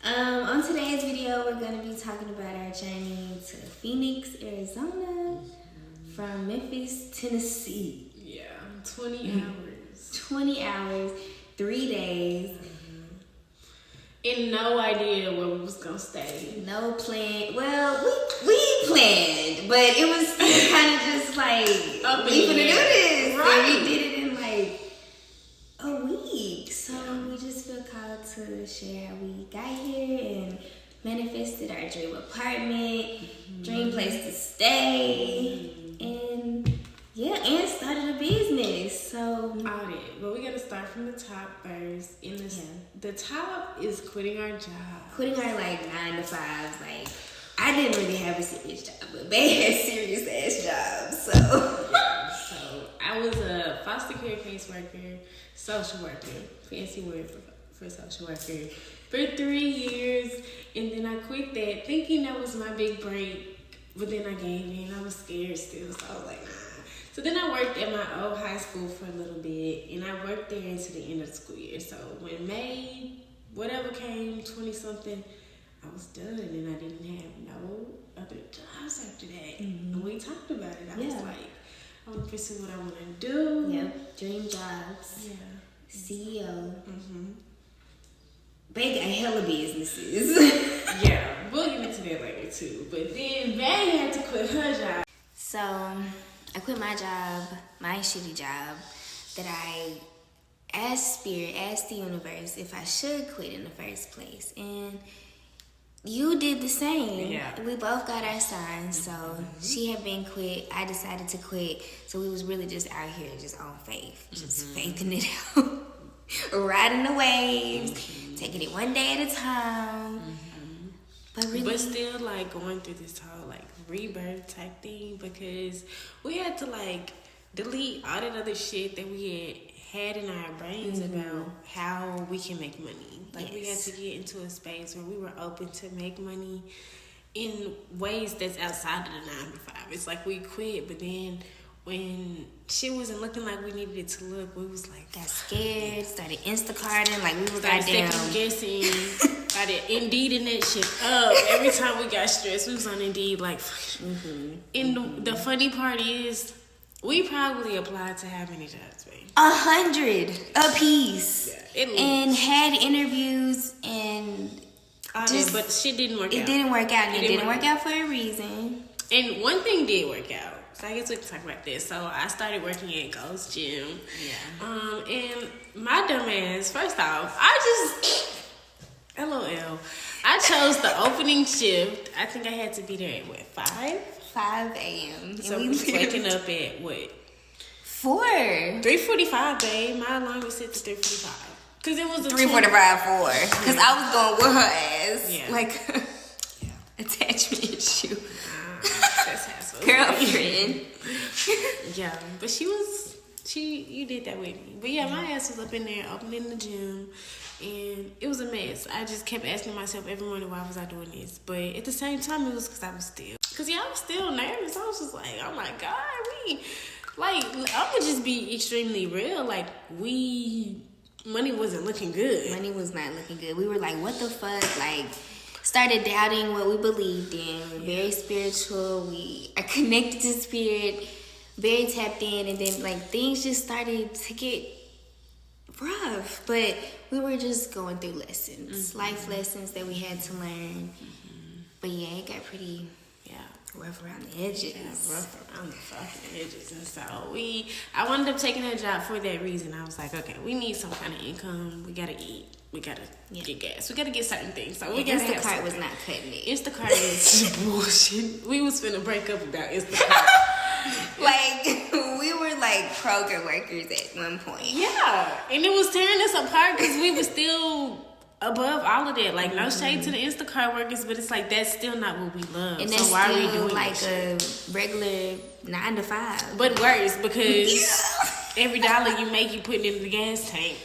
On today's video, we're going to be talking about our journey to Phoenix, Arizona, from Memphis, Tennessee. Yeah, 20 hours. 20 hours, 3 days. And no idea where we was going to stay. No plan. Well, we planned, but it was kind of just like, we finna do this. Right. And we did it in like a week. So we just feel called to share how we got here and manifested our dream apartment, dream place to stay, and and started a business. So all that, but we gotta start from the top first. The top is quitting our job. Quitting our like 9 to 5s. Like, I didn't really have a serious job, but Bae had serious ass jobs. So I was a foster care caseworker, social worker, fancy word for social worker, for 3 years, and then I quit that thinking that was my big break. But then I gave in. I was scared still, so I was like, nah. So then I worked at my old high school for a little bit, and I worked there until the end of the school year. So when May, whatever came, 20-something, I was done, and I didn't have no other jobs after that. And we talked about it. I was like, I want to pursue what I want to do. Yep, dream jobs. Yeah. CEO. Bae got hella businesses. Yeah, we'll get into that later too. But then Bae had to quit her job. So I quit my job, my shitty job, that I asked Spirit, asked the universe if I should quit in the first place. And you did the same. Yeah. We both got our signs. So she had been quit. I decided to quit. So we was really just out here just on faith. Just faithing it out. Riding the waves. Taking it one day at a time. But still like going through this whole like rebirth type thing, because we had to like delete all that other shit that we had in our brains about how we can make money. Like we had to get into a space where we were open to make money in ways that's outside of the 9 to 5. It's like we quit, but then when shit wasn't looking like we needed it to look, we was like, got scared, started Instacarting, like we were second guessing, started Indeeding that shit up. Every time we got stressed, we was on Indeed, like, and the funny part is, we probably applied to how many jobs, babe? 100 a piece. Yeah, and had interviews and but shit didn't work out. It didn't work out, and it didn't work out for a reason. And one thing did work out. So I guess we can talk about this. So I started working at Ghost Gym. Yeah. And my dumb ass, first off, LOL. I chose the opening shift. I think I had to be there at what, 5? 5 a.m. So we was waking up at what? 4. 3:45, babe. My alarm was set to 3:45. Cause it was a 3:45 4. Cause I was going with her ass. Yeah. Like attachment issue. That's hassle. Girlfriend. Yeah, but you did that with me. But yeah, my ass was up in there opening the gym, and it was a mess. I just kept asking myself every morning, why was I doing this? But at the same time, it was because I was still nervous. I was just like, oh my God, I'm gonna just be extremely real. Like, money wasn't looking good. Money was not looking good. We were like, what the fuck? Like, started doubting what we believed in. We're very spiritual. We are connected to spirit, very tapped in, and then like things just started to get rough. But we were just going through lessons, life lessons that we had to learn. But yeah, it got pretty rough around the edges. Yeah, rough around the fucking edges. And so I wound up taking that job for that reason. I was like, okay, we need some kind of income. We gotta eat. We gotta get gas. We gotta get certain things. So we gotta have Instacart was not cutting it. Instacart is bullshit. We was finna break up about Instacart. Like, we were like Kroger workers at one point. Yeah. And it was tearing us apart because we were still above all of that. Like, no shade to the Instacart workers, but it's like, that's still not what we love. And so that's why still are we doing like that a regular 9 to 5. But worse, because every dollar you make, you put it in the gas tank.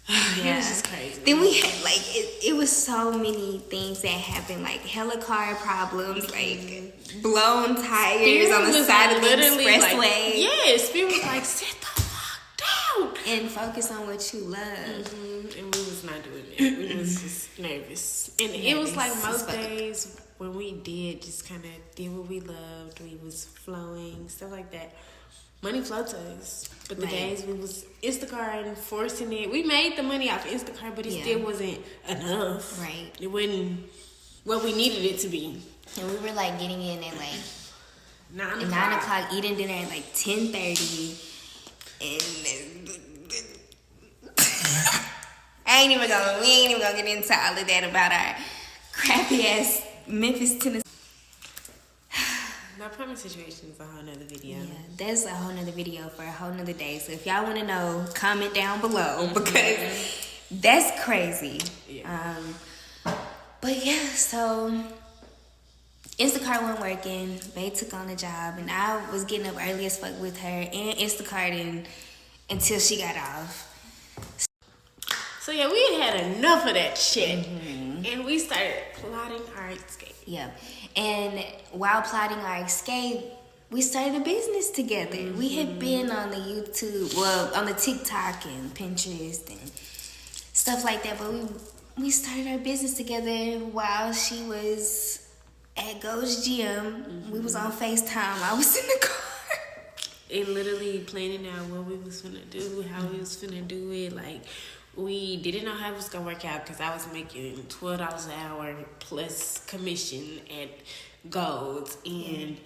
Yeah. It was just crazy. Then we had like it was so many things that happened, like hella car problems, like blown tires on the side of the expressway. Like, Spirit was like, sit the fuck down and focus on what you love. And we was not doing it. We was just nervous. And it was like most days when we just kind of did what we loved. We was flowing, stuff like that. Money flowed to us. But the days we was Instacart and forcing it, we made the money off Instacart, but it still wasn't enough. Right. It wasn't what we needed it to be. And we were like getting in at like 9 o'clock, eating dinner at like 10:30. And we ain't even gonna get into all of that about our crappy ass Memphis, Tennessee. The apartment situation is a whole nother video. Yeah, that's a whole nother video for a whole nother day. So if y'all want to know, comment down below because that's crazy. Yeah. But yeah, so Instacart wasn't working. Bae took on the job, and I was getting up early as fuck with her and Instacarting until she got off. So yeah, we had enough of that shit, and we started plotting our escape. Yeah, and while plotting our escape, we started a business together. We had been on the YouTube, on the TikTok and Pinterest and stuff like that, but we started our business together while she was at Go's Gym. We was on FaceTime. I was in the car. It literally planning out what we was finna do, how we was finna do it. Like, we didn't know how it was gonna work out because I was making $12 an hour plus commission at Gold's, and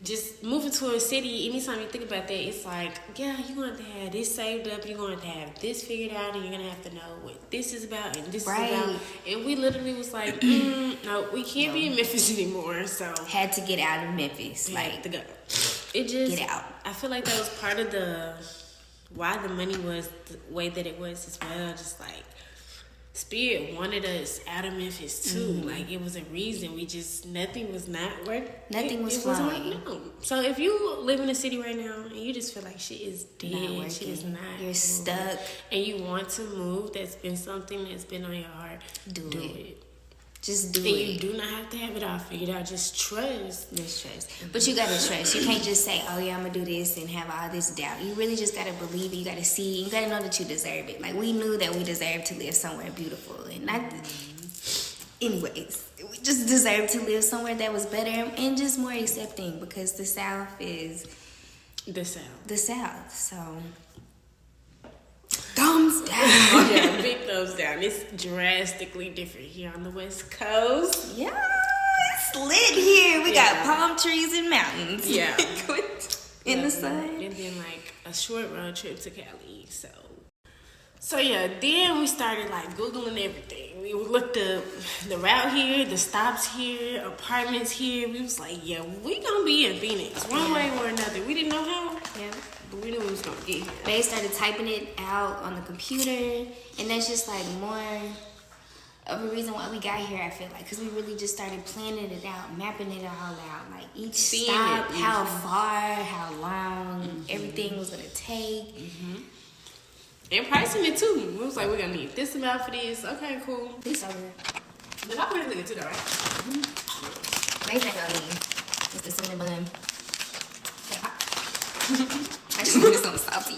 just moving to a city. Anytime you think about that, it's like, yeah, you're going to have this saved up, you're going to have this figured out, and you're gonna have to know what this is about and this is about. And we literally was like, no, we can't be in Memphis anymore. So had to get out of Memphis, like to go. It just get out. I feel like that was part of why the money was the way that it was as well. Just like Spirit wanted us out of Memphis too. Like, it was a reason. We just, nothing was not working. Nothing was flowing. No. So if you live in a city right now and you just feel like shit is dead, shit is not, you're stuck, and you want to move, that's been something that's been on your heart, do it. Just do and it. You do not have to have it all figured out. Just trust. Just trust. But you gotta trust. You can't just say, oh yeah, I'm gonna do this and have all this doubt. You really just gotta believe it. You gotta see it. You gotta know that you deserve it. Like, we knew that we deserved to live somewhere beautiful. And not, anyways, we just deserved to live somewhere that was better and just more accepting, because the South is the South. The South. So, thumbs down. Yeah, big thumbs down. It's drastically different here on the West Coast. Yeah, it's lit here. We got palm trees and mountains. Yeah. In the sun. And then like a short road trip to Cali. So yeah, then we started like Googling everything. We looked up the route here, the stops here, apartments here. We was like, yeah, we gonna be in Phoenix one way or another. We didn't know how. Yeah. We knew we was gonna get here. They started typing it out on the computer, and that's just like more of a reason why we got here, I feel like, because we really just started planning it out, mapping it all out, like each stop, how far, how long, everything was gonna take. And pricing it too. We was like, we're gonna need this amount for this. Okay, cool. These are good. The top is good too, though, right? Maybe not gonna need. It's the cinnamon bun. I just want something salty.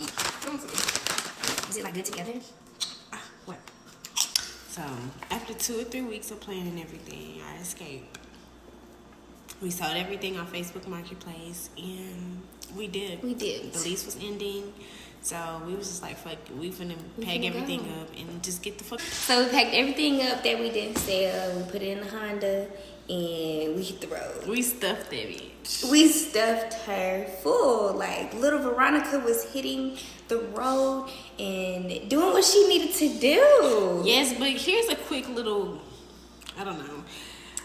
Is it like good together? What? So after 2 or 3 weeks of planning everything, I escaped. We sold everything on Facebook Marketplace, and we did. The lease was ending, so we was just like, fuck it. We finna pack everything up and just get the fuck. So we packed everything up that we didn't sell. We put it in the Honda, and we hit the road. We stuffed that bitch. We stuffed her full. Like, little Veronica was hitting the road and doing what she needed to do. Yes, but here's a quick little, I don't know,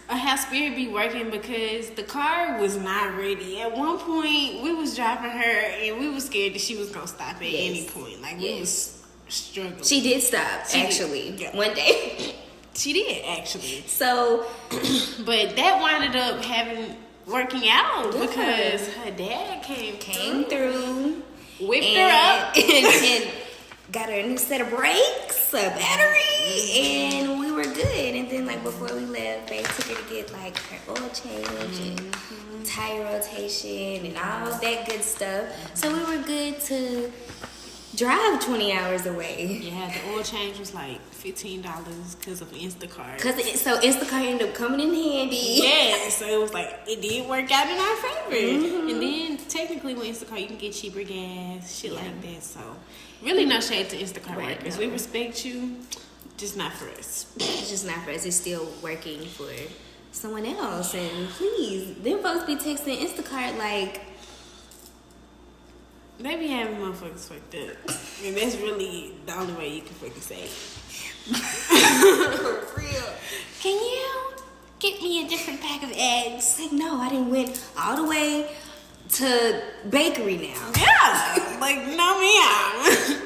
how Spirit be working, because the car was not ready. At one point, we was driving her and we was scared that she was gonna stop at any point. Like, we was struggling. She did stop, actually. Yeah. One day. She did, actually. So, but that winded up working out because her dad came through, whipped her up, and got her a new set of brakes, a battery, and we were good. And then, like, before we left, they took her to get like her oil change and tire rotation and all that good stuff. So we were good to drive 20 hours away. Yeah, the oil change was like $15 because of Instacart. So Instacart ended up coming in handy. Yeah, so it was like, it did work out in our favor. And then technically with Instacart, you can get cheaper gas, shit like that. So really no shade to Instacart workers. We respect you, just not for us. It's just not for us. It's still working for someone else. And please, them folks be texting Instacart like, they be having motherfuckers fucked up. And that's really the only way you can fucking say it. for real. Can you get me a different pack of eggs? Like, no, I didn't went all the way to bakery now. Yeah, like, no ma'am.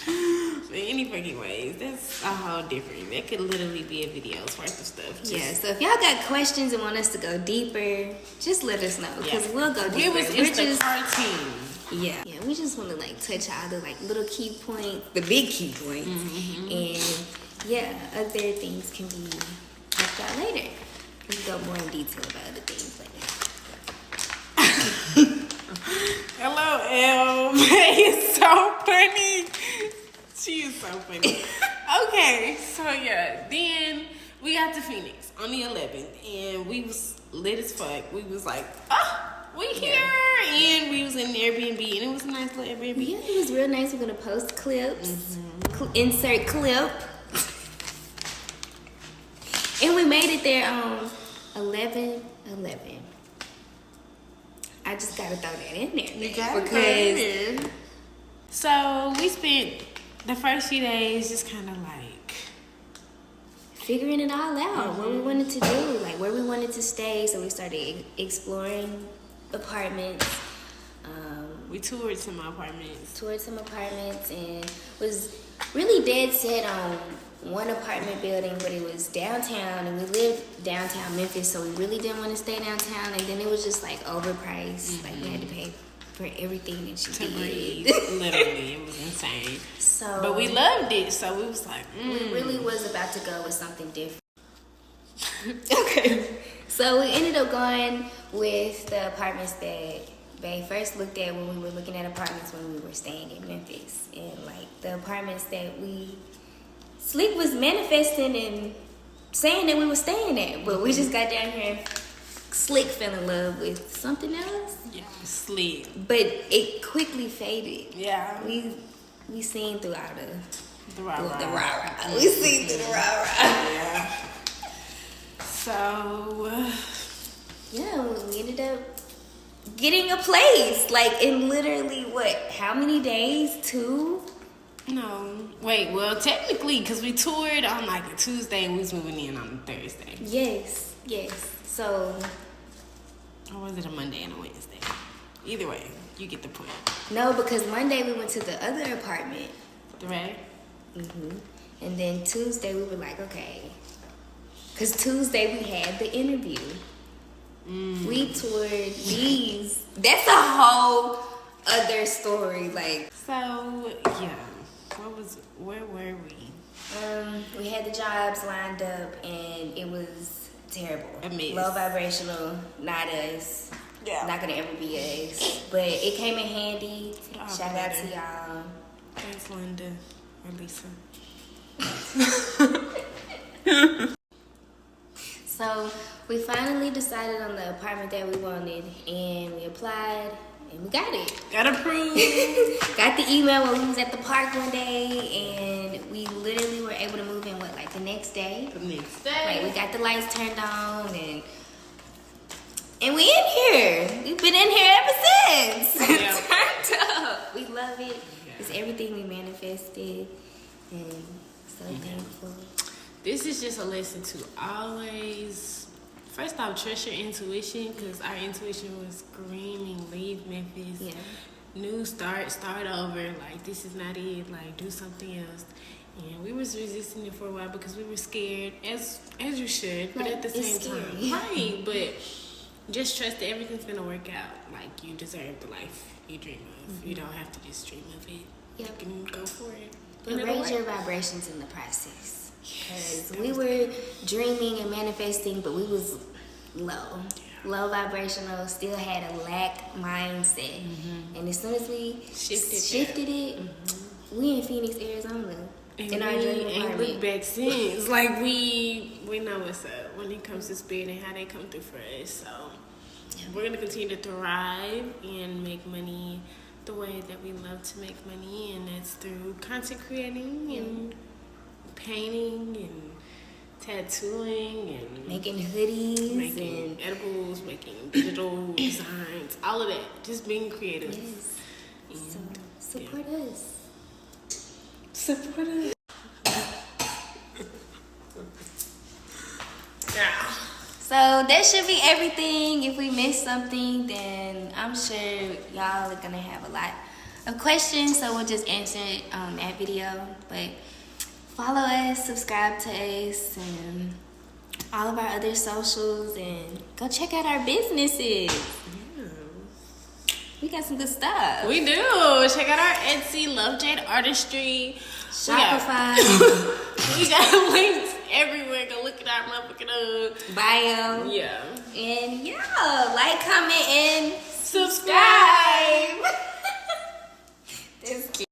In any fucking ways, that's a whole different. That could literally be a video's worth of stuff. Yeah, so if y'all got questions and want us to go deeper, just let us know, because we'll go deeper. It's the cartoon. Yeah, we just want to like touch all the like little key points, the big key points, and yeah, other things can be talked about later. We can go more in detail about other things later. Hello, Elle. It's so funny. She is so funny. Okay, so yeah, then we got to Phoenix on the 11th, and we was lit as fuck. We was like, we here, and we was in Airbnb, and it was a nice little Airbnb. Yeah, it was real nice. We're gonna post clips, insert clip, and we made it there on 11/11. I just gotta throw that in there. You gotta throw that in there. So we spent the first few days just kind of like figuring it all out, what we wanted to do, like where we wanted to stay. So we started exploring apartments. We toured some apartments. And was really dead set on one apartment building, but it was downtown, and we lived downtown Memphis, so we really didn't want to stay downtown. And then it was just like overpriced. Like we had to pay for everything that she did. Literally, it was insane. So, but we loved it, so we was like, we really was about to go with something different. Okay. So we ended up going with the apartments that Bae first looked at when we were looking at apartments when we were staying in Memphis. And like the apartments that Sleek was manifesting and saying that we were staying at, but we just got down here and Slick fell in love with something else. Yeah, Sleek. But it quickly faded. Yeah. We seen through all the rah-rah. We seen through the rah-rah. Yeah. So yeah, we ended up getting a place. Like in literally how many days? 2? No. Wait, well technically, because we toured on like a Tuesday and we was moving in on a Thursday. Yes. So, or was it a Monday and a Wednesday? Either way, you get the point. No, because Monday we went to the other apartment. Right? And then Tuesday we were like, okay. Because Tuesday we had the interview. We toured these. That's a whole other story. Like, so, yeah. Where were we? We had the jobs lined up and it was terrible. Amazing. Low vibrational, not us. Yeah. Not gonna ever be us. But it came in handy. Shout out to y'all. Thanks, Linda or Lisa. So we finally decided on the apartment that we wanted, and we applied, and we got it. Got approved. Got the email when we was at the park one day, and we literally were able to move in, the next day? The next day. Like, we got the lights turned on, and we in here. We've been in here ever since. Yeah. Turned up. We love it. Yeah. It's everything we manifested, and so thankful. This is just a lesson to always, first off, trust your intuition, because our intuition was screaming, leave Memphis. Yeah. New start over. Like, this is not it. Like, do something else. And we was resisting it for a while because we were scared, as you should, but at the same time, right? But just trust that everything's gonna work out. Like, you deserve the life you dream of. You don't have to just dream of it. Yep. You can go for it. But raise your vibrations in the process. Because we were dreaming and manifesting, but we was low. Yeah. low vibrational, still had a lack mindset. And as soon as we shifted it, we in Phoenix, Arizona. And in our we dream ain't apartment. looked back since. Like we know what's up when it comes to spirit and how they come through for us. So we're gonna continue to thrive and make money the way that we love to make money, and that's through content creating and painting and tattooing and Making hoodies, making edibles, making digital designs, all of that. Just being creative. Yes. And, So support us. Support us. Yeah. So that should be everything. If we missed something, then I'm sure y'all are gonna have a lot of questions. So we'll just answer it on that video. But follow us, subscribe to us, and all of our other socials, and go check out our businesses. We got some good stuff. We do. Check out our Etsy, Love Jade Artistry. Shopify, We got links everywhere. Go look at our motherfucking bio. Yeah. And yeah, like, comment, and Subscribe. That's cute.